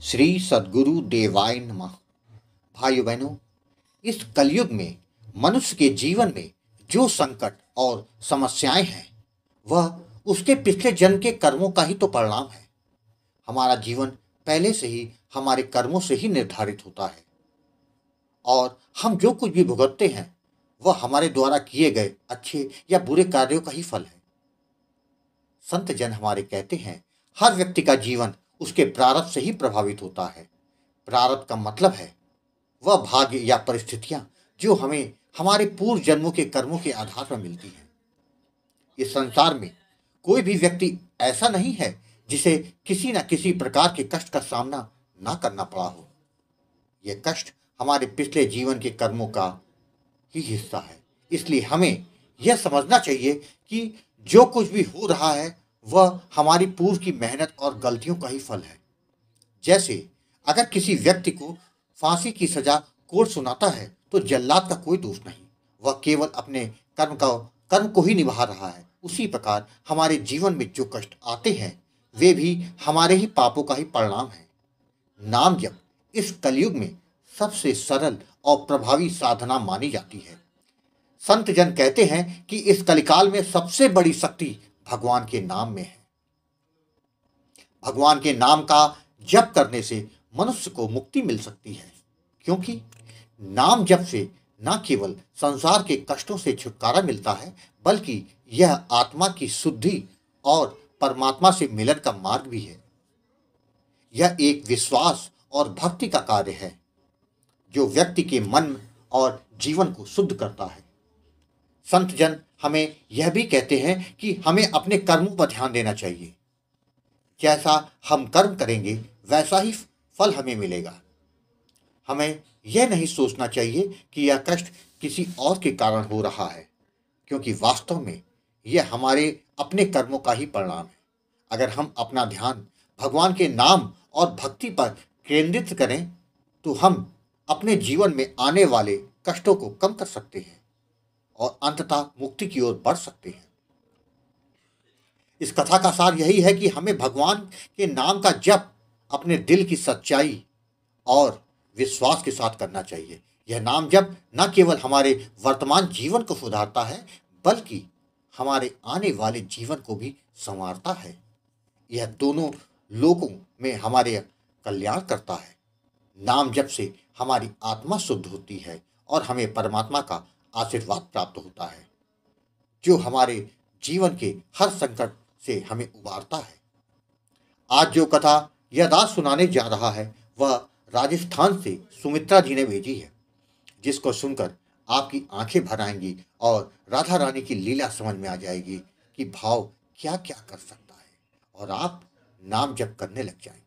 श्री सद्गुरु देवाय नमः। भाइयों बहनों, इस कलयुग में मनुष्य के जीवन में जो संकट और समस्याएं हैं वह उसके पिछले जन्म के कर्मों का ही तो परिणाम है। हमारा जीवन पहले से ही हमारे कर्मों से ही निर्धारित होता है और हम जो कुछ भी भुगतते हैं वह हमारे द्वारा किए गए अच्छे या बुरे कार्यों का ही फल है। संत जन हमारे कहते हैं, हर व्यक्ति का जीवन उसके प्रारब्ध से ही प्रभावित होता है। प्रारब्ध का मतलब है वह भाग्य या परिस्थितियां जो हमें हमारे पूर्व जन्मों के कर्मों के आधार पर मिलती हैं। इस संसार में कोई भी व्यक्ति ऐसा नहीं है जिसे किसी न किसी प्रकार के कष्ट का सामना ना करना पड़ा हो। यह कष्ट हमारे पिछले जीवन के कर्मों का ही हिस्सा है। इसलिए हमें यह समझना चाहिए कि जो कुछ भी हो रहा है वह हमारी पूर्व की मेहनत और गलतियों का ही फल है। जैसे अगर किसी व्यक्ति को फांसी की सजा कोर्ट सुनाता है तो जल्लाद का कोई दोष नहीं, वह केवल अपने कर्म को ही निभा रहा है। उसी प्रकार हमारे जीवन में जो कष्ट आते हैं वे भी हमारे ही पापों का ही परिणाम है। नाम जप इस कलयुग में सबसे सरल और प्रभावी साधना मानी जाती है। संत जन कहते हैं कि इस कलिकाल में सबसे बड़ी शक्ति भगवान के नाम में है। भगवान के नाम का जप करने से मनुष्य को मुक्ति मिल सकती है, क्योंकि नाम जप से न केवल संसार के कष्टों से छुटकारा मिलता है बल्कि यह आत्मा की शुद्धि और परमात्मा से मिलन का मार्ग भी है। यह एक विश्वास और भक्ति का कार्य है जो व्यक्ति के मन और जीवन को शुद्ध करता है। संत जन हमें यह भी कहते हैं कि हमें अपने कर्मों पर ध्यान देना चाहिए। जैसा हम कर्म करेंगे वैसा ही फल हमें मिलेगा। हमें यह नहीं सोचना चाहिए कि यह कष्ट किसी और के कारण हो रहा है, क्योंकि वास्तव में यह हमारे अपने कर्मों का ही परिणाम है। अगर हम अपना ध्यान भगवान के नाम और भक्ति पर केंद्रित करें तो हम अपने जीवन में आने वाले कष्टों को कम कर सकते हैं और अंततः मुक्ति की ओर बढ़ सकते हैं। इस कथा का सार यही है कि हमें भगवान के नाम का जप अपने दिल की सच्चाई और विश्वास के साथ करना चाहिए। यह नाम जप न केवल हमारे वर्तमान जीवन को सुधारता है बल्कि हमारे आने वाले जीवन को भी संवारता है। यह दोनों लोगों में हमारे कल्याण करता है। नाम जप से हमारी आत्मा शुद्ध होती है और हमें परमात्मा का आशीर्वाद प्राप्त होता है जो हमारे जीवन के हर संकट से हमें उबारता है। आज जो कथा यह रात सुनाने जा रहा है वह राजस्थान से सुमित्रा जी ने भेजी है, जिसको सुनकर आपकी आंखें भर आएंगी और राधा रानी की लीला समझ में आ जाएगी कि भाव क्या क्या कर सकता है और आप नाम जप करने लग जाएंगे।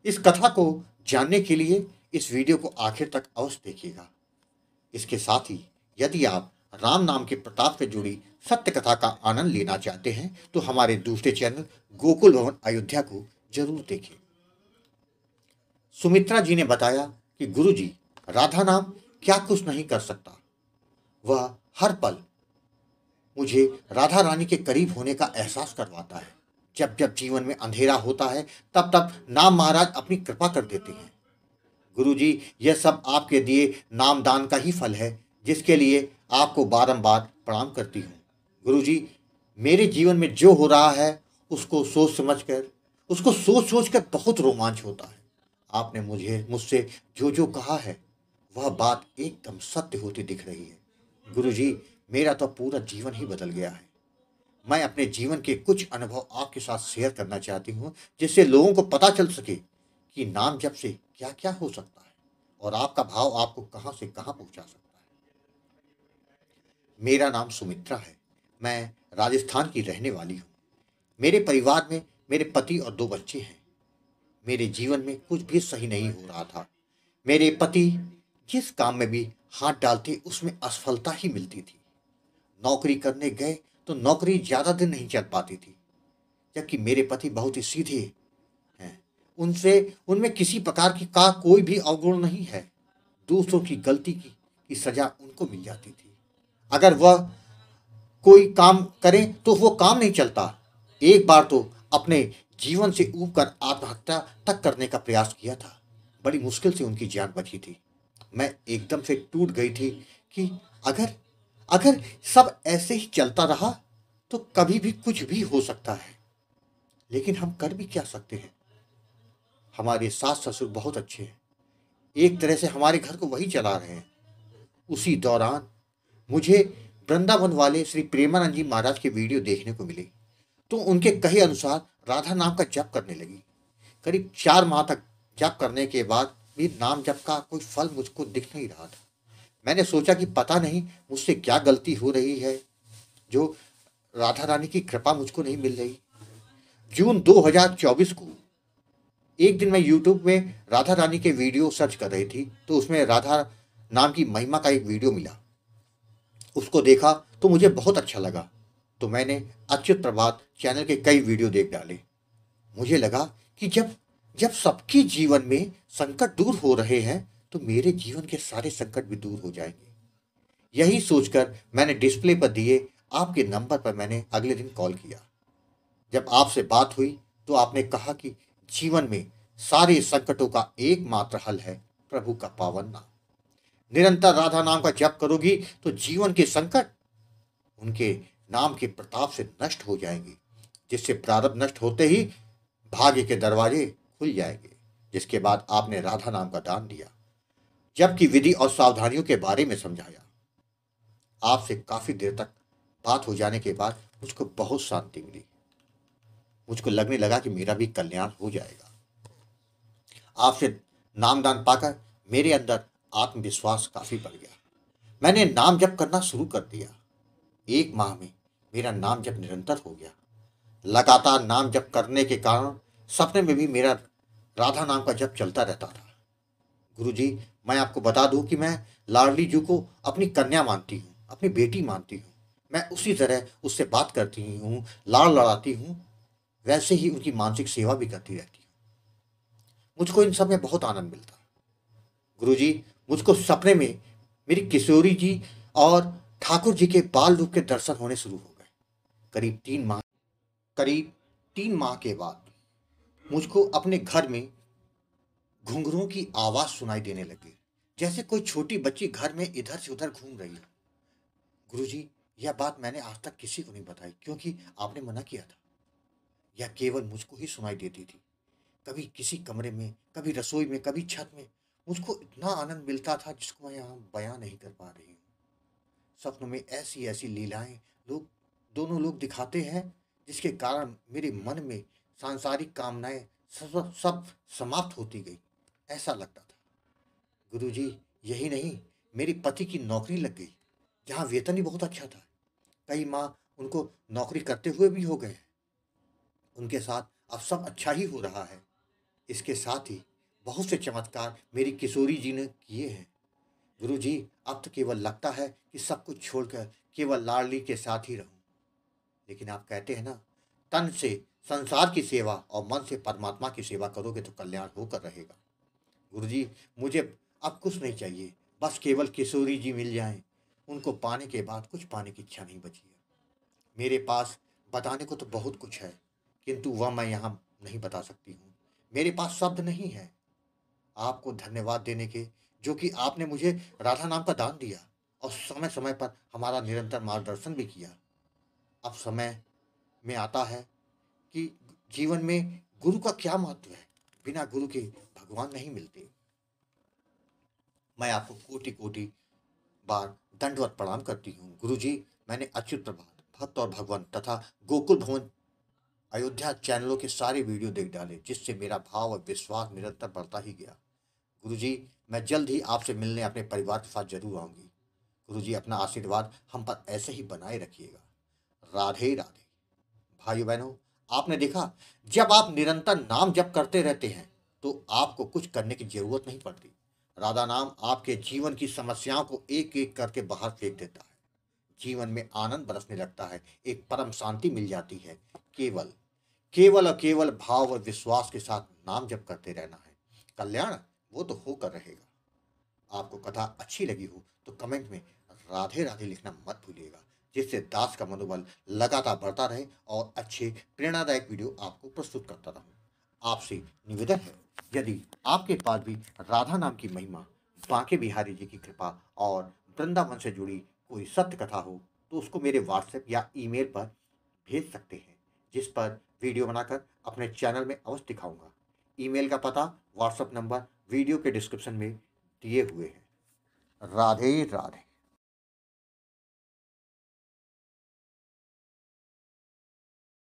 इस कथा को जानने के लिए इस वीडियो को आखिर तक अवश्य देखिएगा। इसके साथ ही यदि आप राम नाम के प्रताप से जुड़ी सत्य कथा का आनंद लेना चाहते हैं तो हमारे दूसरे चैनल गोकुल भवन अयोध्या को जरूर देखें। सुमित्रा जी ने बताया कि गुरुजी, राधा नाम क्या कुछ नहीं कर सकता, वह हर पल मुझे राधा रानी के करीब होने का एहसास करवाता है। जब जब जीवन में अंधेरा होता है तब तब नाम महाराज अपनी कृपा कर देते हैं। गुरुजी, यह सब आपके दिए नाम दान का ही फल है जिसके लिए आपको बारंबार प्रणाम करती हूँ। गुरुजी, मेरे जीवन में जो हो रहा है उसको सोच सोच कर बहुत रोमांच होता है। आपने मुझसे जो कहा है वह बात एकदम सत्य होती दिख रही है। गुरुजी, मेरा तो पूरा जीवन ही बदल गया है। मैं अपने जीवन के कुछ अनुभव आपके साथ शेयर करना चाहती हूँ जिससे लोगों को पता चल सके कि नाम जप से क्या क्या हो सकता है और आपका भाव आपको कहां से कहां पहुंचा सकता है। मेरा नाम सुमित्रा है। मैं राजस्थान की रहने वाली हूँ। मेरे परिवार में मेरे पति और 2 बच्चे हैं। मेरे जीवन में कुछ भी सही नहीं हो रहा था। मेरे पति जिस काम में भी हाथ डालते उसमें असफलता ही मिलती थी। नौकरी करने गए तो नौकरी ज्यादा दिन नहीं चल पाती थी, जबकि मेरे पति बहुत ही सीधे हैं। उनमें किसी प्रकार का कोई भी अवगुण नहीं है। दूसरों की गलती की सजा उनको मिल जाती थी। अगर वह कोई काम करें तो वो काम नहीं चलता। एक बार तो अपने जीवन से ऊब कर आत्महत्या तक करने का प्रयास किया था। बड़ी मुश्किल से उनकी जान बची थी। मैं एकदम से टूट गई थी कि अगर अगर सब ऐसे ही चलता रहा तो कभी भी कुछ भी हो सकता है। लेकिन हम कर भी क्या सकते हैं? हमारे सास ससुर बहुत अच्छे हैं, एक तरह से हमारे घर को वही चला रहे हैं। उसी दौरान मुझे वृंदावन वाले श्री प्रेमानंद जी महाराज के वीडियो देखने को मिले, तो उनके कहे अनुसार राधा नाम का जप करने लगी। करीब 4 माह तक जप करने के बाद भी नाम जप का कोई फल मुझको दिख नहीं रहा था। मैंने सोचा कि पता नहीं मुझसे क्या गलती हो रही है जो राधा रानी की कृपा मुझको नहीं मिल रही। जून 2024 को एक दिन मैं यूट्यूब में राधा रानी के वीडियो सर्च कर रही थी, तो उसमें राधा नाम की महिमा का एक वीडियो मिला। उसको देखा तो मुझे बहुत अच्छा लगा, तो मैंने अच्युत प्रभात चैनल के कई वीडियो देख डाले। मुझे लगा कि जब जब सबके जीवन में संकट दूर हो रहे हैं तो मेरे जीवन के सारे संकट भी दूर हो जाएंगे। यही सोचकर मैंने डिस्प्ले पर दिए आपके नंबर पर मैंने अगले दिन कॉल किया। जब आपसे बात हुई तो आपने कहा कि जीवन में सारे संकटों का एकमात्र हल है प्रभु का पावन नाम। निरंतर राधा नाम का जप करोगी तो जीवन के संकट उनके नाम के प्रताप से नष्ट हो जाएंगे, जिससे प्रारब्ध नष्ट होते ही भाग्य के दरवाजे खुल जाएंगे। जिसके बाद आपने राधा नाम का दान दिया, जबकि विधि और सावधानियों के बारे में समझाया। आपसे काफी देर तक बात हो जाने के बाद मुझको बहुत शांति मिली। मुझको लगने लगा कि मेरा भी कल्याण हो जाएगा। आपसे नामदान पाकर मेरे अंदर आत्मविश्वास काफी बढ़ गया। मैंने नाम जप करना शुरू कर दिया। 1 माह में मेरा नाम जप निरंतर हो गया। लगातार नाम जप करने के कारण सपने में भी मेरा राधा नाम का जप चलता रहता था। गुरुजी, मैं आपको बता दूं कि मैं लाडली जू को अपनी कन्या मानती हूँ, अपनी बेटी मानती हूँ। मैं उसी तरह उससे बात करती हूँ, लाड़ लड़ाती हूँ, वैसे ही उनकी मानसिक सेवा भी करती रहती हूँ। मुझको इन सब में बहुत आनंद मिलता है। गुरुजी, मुझको सपने में मेरी किशोरी जी और ठाकुर जी के बाल रूप के दर्शन होने शुरू हो गए। करीब 3 माह के बाद मुझको अपने घर में घुंघरुओं की आवाज सुनाई देने लगी, जैसे कोई छोटी बच्ची घर में इधर से उधर घूम रही हो। गुरुजी, यह बात मैंने आज तक किसी को नहीं बताई, क्योंकि आपने मना किया था। यह केवल मुझको ही सुनाई देती थी। कभी किसी कमरे में, कभी रसोई में, कभी छत में। मुझको इतना आनंद मिलता था जिसको मैं यहाँ बयां नहीं कर पा रही हूँ। सपनों में ऐसी ऐसी लीलाएं लोग दोनों लोग दिखाते हैं, जिसके कारण मेरे मन में सांसारिक कामनाएं सब सब समाप्त होती गई, ऐसा लगता था। गुरुजी, यही नहीं, मेरे पति की नौकरी लग गई, जहाँ वेतन ही बहुत अच्छा था। कई माह उनको नौकरी करते हुए भी हो गए। उनके साथ अब सब अच्छा ही हो रहा है। इसके साथ ही बहुत से चमत्कार मेरी किशोरी जी ने किए हैं। गुरुजी, अब तो केवल लगता है कि सब कुछ छोड़कर केवल लाडली के साथ ही रहूं। लेकिन आप कहते हैं ना, तन से संसार की सेवा और मन से परमात्मा की सेवा करोगे तो कल्याण होकर रहेगा। गुरुजी, मुझे अब कुछ नहीं चाहिए, बस केवल किशोरी जी मिल जाएं। उनको पाने के बाद कुछ पाने की इच्छा नहीं बची है। मेरे पास बताने को तो बहुत कुछ है, किंतु वह मैं यहाँ नहीं बता सकती हूँ। मेरे पास शब्द नहीं है आपको धन्यवाद देने के, जो कि आपने मुझे राधा नाम का दान दिया और समय समय पर हमारा निरंतर मार्गदर्शन भी किया। अब समय में आता है कि जीवन में गुरु का क्या महत्व है। बिना गुरु के भगवान नहीं मिलते। मैं आपको कोटि कोटि बार दंडवत प्रणाम करती हूँ। गुरु जी, मैंने अच्युत प्रभात, भक्त और भगवान तथा गोकुल भवन अयोध्या चैनलों के सारे वीडियो देख डाले, जिससे मेरा भाव और विश्वास निरंतर बढ़ता ही गया। गुरुजी, मैं जल्द ही आपसे मिलने अपने परिवार के साथ जरूर आऊंगी। गुरुजी, अपना आशीर्वाद हम पर ऐसे ही बनाए रखिएगा। राधे राधे। भाइयों बहनों, आपने देखा, जब आप निरंतर नाम जप करते रहते हैं तो आपको कुछ करने की जरूरत नहीं पड़ती। राधा नाम आपके जीवन की समस्याओं को एक एक करके बाहर फेंक देता है। जीवन में आनंद बरसने लगता है, एक परम शांति मिल जाती है। केवल केवल और केवल भाव और विश्वास के साथ नाम जप करते रहना है। कल्याण वो तो होकर रहेगा। आपको कथा अच्छी लगी हो तो कमेंट में राधे राधे लिखना मत भूलिएगा। जिससे दास का मनोबल लगातार बढ़ता रहे और अच्छे प्रेरणादायक वीडियो आपको प्रस्तुत करता रहूं। आपसे निवेदन है, यदि आपके पास भी राधा नाम की महिमा, बांके बिहारी जी की कृपा और वृंदावन से जुड़ी कोई सत्य कथा हो, तो उसको मेरे व्हाट्सएप या ईमेल पर भेज सकते हैं, जिस पर वीडियो बनाकर अपने चैनल में अवश्य दिखाऊंगा। ईमेल का पता, व्हाट्सएप नंबर वीडियो के डिस्क्रिप्शन में दिए हुए हैं। राधे राधे।